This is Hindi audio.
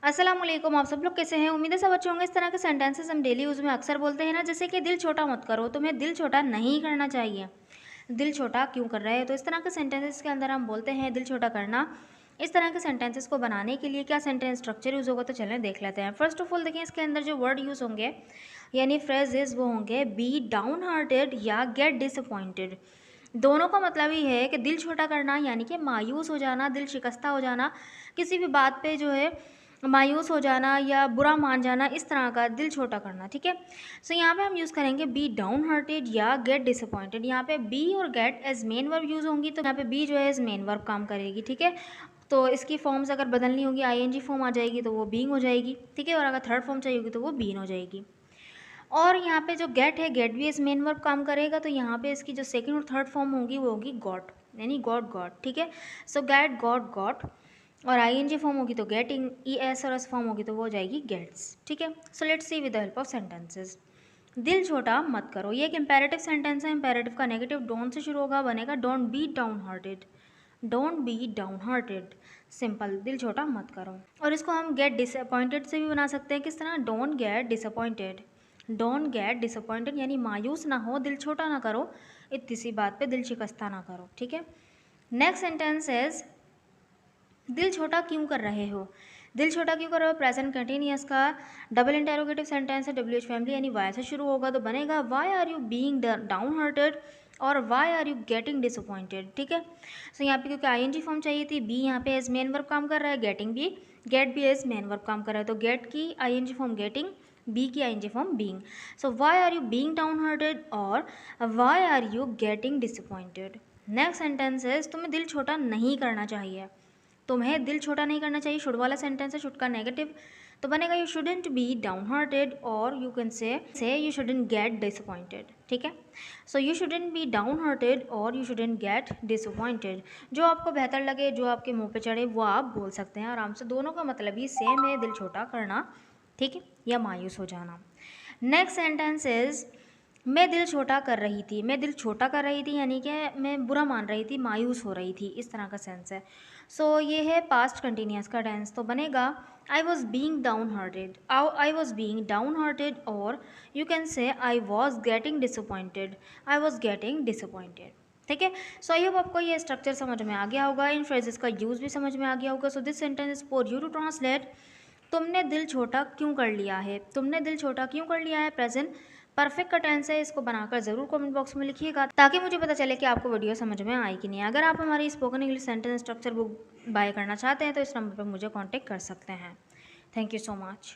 अस्सलाम वालेकुम। आप सब लोग कैसे हैं? उम्मीद है सब अच्छे होंगे। इस तरह के सेंटेंसेस हम डेली यूज़ में अक्सर बोलते हैं ना, जैसे कि दिल छोटा मत करो। तुम्हें दिल छोटा नहीं करना चाहिए। दिल छोटा क्यों कर रहे हो? तो इस तरह के सेंटेंसेस के अंदर हम बोलते हैं दिल छोटा करना। इस तरह के सेंटेंसेस को बनाने के लिए क्या सेंटेंस स्ट्रक्चर यूज़ होगा, तो चलें देख लेते हैं। फर्स्ट ऑफ ऑल देखिए, इसके अंदर जो वर्ड यूज़ होंगे यानी फ्रेजेस वो होंगे be down hearted or get disappointed. दोनों का मतलब ही है कि दिल छोटा करना यानी कि मायूस हो जाना, दिल शिकस्ता हो जाना, किसी भी बात पे जो है मायूस हो जाना या बुरा मान जाना, इस तरह का दिल छोटा करना। ठीक है, सो यहाँ पे हम यूज़ करेंगे be down hearted or get disappointed. यहाँ पे बी और get as main verb use होंगी, तो यहाँ पे बी जो है एज मेन वर्ब काम करेगी। ठीक है, तो इसकी फॉर्म्स अगर बदलनी होगी आईएनजी फॉर्म आ जाएगी तो वो बीइंग हो जाएगी। ठीक है, और अगर थर्ड फॉर्म चाहिए होगी तो वो बीन हो जाएगी। और यहाँ पे जो गेट है, गेट भी एज मेन वर्ब काम करेगा, तो यहाँ पे इसकी जो सेकंड और थर्ड फॉर्म होगी वो होगी गॉट, यानी गॉट गॉट। ठीक है, सो गेट गॉट गॉट, और आईएनजी फॉर्म होगी तो गेटिंग, ई एस और एस फॉर्म होगी तो वो हो जाएगी गेट्स। ठीक है, so let's see with the help of sentences. दिल छोटा मत करो, ये एक इंपेरेटिव सेंटेंस है। इंपेरेटिव का नेगेटिव डोंट से शुरू होगा, बनेगा don't be down hearted. Don't be down hearted, simple, दिल छोटा मत करो। और इसको हम गेट डिसअपॉइंटेड से भी बना सकते हैं। किस तरह? Don't get disappointed. Don't get disappointed यानी मायूस ना हो, दिल छोटा ना करो, इतनी सी बात पे दिल शिकस्ता ना करो। ठीक है, नेक्स्ट सेंटेंस इज दिल छोटा क्यों कर रहे हो। दिल छोटा क्यों कर रहे हो, प्रेजेंट कंटिन्यूअस का डबल इंटेरोगेटिव सेंटेंस है, डब्ल्यू एच फैमिली यानी वाई से शुरू होगा, तो बनेगा why are you being downhearted और why are you getting disappointed. ठीक है, सो यहाँ पे क्योंकि आईएनजी फॉर्म चाहिए थी, बी यहाँ पे एज मेन वर्ब काम कर रहा है, गेट भी एज मेन वर्ब काम कर रहा है, तो गेट की आईएनजी फॉर्म गेटिंग, बी की ING form being. So why are you being downhearted और why are you getting disappointed. Next sentence है तुम्हें दिल छोटा नहीं करना चाहिए। तुम्हें दिल छोटा नहीं करना चाहिए, शुड वाला सेंटेंस है, शुड का नेगेटिव, तो बनेगा you shouldn't be down hearted और you can say you shouldn't get disappointed. ठीक है, so you shouldn't be down hearted और यू शुडंट गेट डिसअपॉइंटेड। जो आपको बेहतर लगे, जो आपके मुंह पे चढ़े वो आप बोल सकते हैं आराम से, दोनों का मतलब ही सेम है, दिल छोटा करना। ठीक है, या मायूस हो जाना। नेक्स्ट सेंटेंस इज मैं दिल छोटा कर रही थी। मैं दिल छोटा कर रही थी यानी कि मैं बुरा मान रही थी, मायूस हो रही थी, इस तरह का सेंस है। सो ये है पास्ट कंटिन्यूस का टेंस, तो बनेगा I was being downhearted, I was being downhearted, और you can say I was getting disappointed, I was getting disappointed. ठीक है, सो आई होप आपको ये स्ट्रक्चर समझ में आ गया होगा, इन फ्रेजेस का यूज़ भी समझ में आ गया होगा। So this sentence is for you to translate. तुमने दिल छोटा क्यों कर लिया है, तुमने दिल छोटा क्यों कर लिया है, प्रेजेंट परफेक्ट का टेंस है। इसको बनाकर ज़रूर कमेंट बॉक्स में लिखिएगा ताकि मुझे पता चले कि आपको वीडियो समझ में आई कि नहीं। अगर आप हमारी spoken English sentence structure book by करना चाहते हैं तो इस नंबर पर मुझे कांटेक्ट कर सकते हैं। Thank you so much.